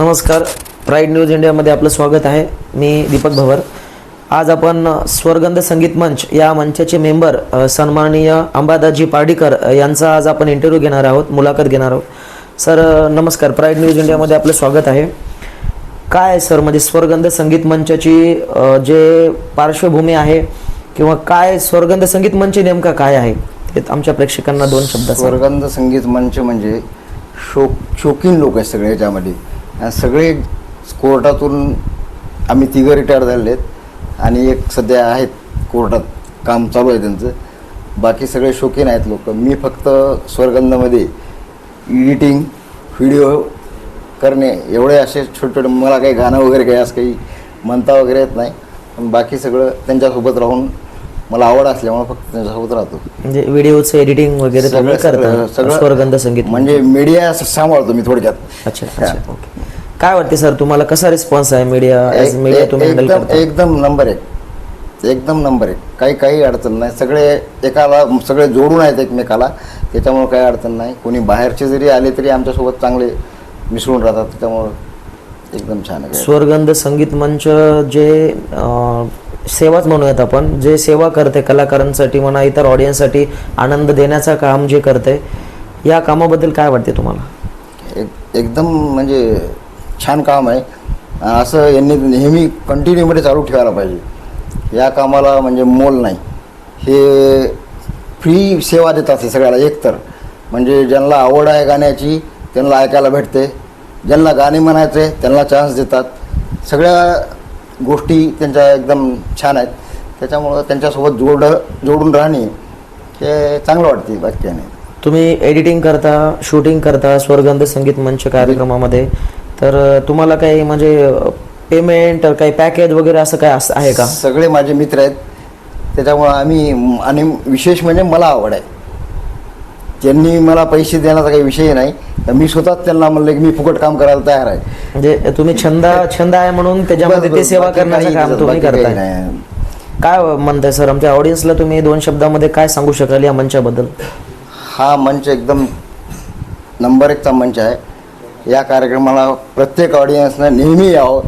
नमस्कार, pride news इंडियामध्ये आपलं स्वागत आहे. मी दीपक भवर. आज आपण स्वरगंध संगीत मंच या मंचाचे मेंबर सन्माननीय अंबादासजी पार्डीकर यांचा आज आपण इंटरव्ह्यू घेणार आहोत, मुलाखत घेणार आहोत. सर नमस्कार, प्राईड न्यूज इंडियामध्ये आपलं स्वागत आहे. काय सर म्हणजे स्वरगंध संगीत मंचाची जे पार्श्वभूमी आहे किंवा काय स्वरगंध संगीत मंच नेमका काय आहे ते आमच्या प्रेक्षकांना दोन शब्दात. स्वरगंध संगीत मंच म्हणजे शौकीन लोक आहेत सगळे याच्यामध्ये. सगळे कोर्टातून आम्ही तिघं रिटायर झालेले आहेत आणि एक सध्या आहेत कोर्टात काम चालू आहे त्यांचं. बाकी सगळे शौकीन आहेत लोक. मी फक्त स्वरगंधमध्ये एडिटिंग व्हिडिओ करणे एवढे असे छोटे छोटे, मला काही गाणं वगैरे काही असं काही म्हणता वगैरे येत नाही. पण बाकी सगळं त्यांच्यासोबत राहून मला आवड असल्यामुळे फक्त त्यांच्यासोबत राहतो. म्हणजे व्हिडिओचं एडिटिंग वगैरे सगळं स्वरगंध संगीत म्हणजे मीडिया सांभाळतो मी थोडक्यात. अच्छा ओके. काय वाटते सर तुम्हाला, कसा रिस्पॉन्स आहे मीडिया तुम्ही हँडल करता? एकदम नंबर एक. काही अडचण नाही. सगळे जोडून आहेत एकमेकाला, त्याच्यामुळे काही अडचण नाही. कोणी बाहेरचे जरी आले तरी आमच्यासोबत चांगले मिसळून राहतात, त्याच्यामुळं एकदम छान आहे. स्वरगंध संगीत मंच जे सेवाच म्हणूयात आपण, जे सेवा करते कलाकारांसाठी म्हणा इतर ऑडियन्ससाठी आनंद देण्याचं काम जे करते, या कामाबद्दल काय वाटते तुम्हाला? एकदम म्हणजे छान काम आहे. असं यांनी नेहमी कंटिन्यूमध्ये चालू ठेवायला पाहिजे. या कामाला म्हणजे मोल नाही. हे फ्री सेवा देतात हे सगळ्याला. एकतर म्हणजे ज्यांना आवड आहे गाण्याची त्यांना ऐकायला भेटते, ज्यांना गाणे म्हणायचे त्यांना चान्स देतात. सगळ्या गोष्टी त्यांच्या एकदम छान आहेत. त्याच्यामुळं त्यांच्यासोबत जोडून राहणे हे चांगलं वाटते. बाकी नाही. तुम्ही एडिटिंग करता, शूटिंग करता स्वरगंध संगीत मंच कार्यक्रमामध्ये, तर तुम्हाला काही म्हणजे पेमेंट काही पॅकेज वगैरे असं काय आहे का? सगळे माझे मित्र आहेत, त्याच्यामुळं आणि विशेष म्हणजे मला आवड आहे. त्यांनी मला पैसे देण्याचा काही विषय नाही. मी स्वतःच त्यांना म्हणलं की मी फुकट काम करायला तयार आहे. म्हणजे तुम्ही छंद आहे म्हणून त्याच्यामध्ये ते सेवा करण्याचं काम तुम्ही करताय. काय म्हणताय सर, आमच्या ऑडियन्सला तुम्ही दोन शब्दामध्ये काय सांगू शकाल या मंचाबद्दल? हा मंच एकदम नंबर 1चा मंच आहे. या कार्यक्रमाला प्रत्येक ऑडियन्सनं नेहमी यावं.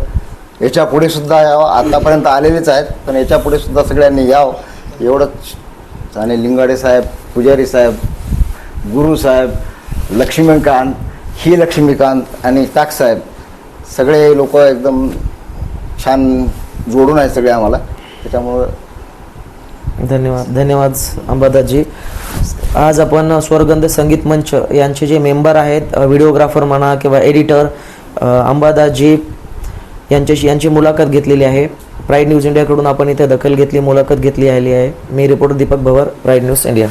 याच्या पुढे सुद्धा यावं. आतापर्यंत आलेलेच आहेत, पण याच्या पुढे सुद्धा सगळ्यांनी यावं एवढंच. आणि लिंगाडे साहेब, पुजारी साहेब, गुरु साहेब, लक्ष्मीकांत, ही लक्ष्मीकांत आणि टाक साहेब, सगळे लोक एकदम छान जोडून आहेत सगळे आम्हाला. त्याच्यामुळं धन्यवाद अंबादासजी. आज आपण स्वरगंध संगीत मंच यांचे जे मेंबर आहेत, व्हिडिओग्राफर म्हणा किंवा एडिटर, अंबादासजी यांची मुलाखत घेतलेली आहे. प्राईड न्यूज इंडियाकडून आपण इथे दखल घेतली, मुलाखत घेतली आहे. मी रिपोर्टर दीपक भवर, प्राईड न्यूज इंडिया.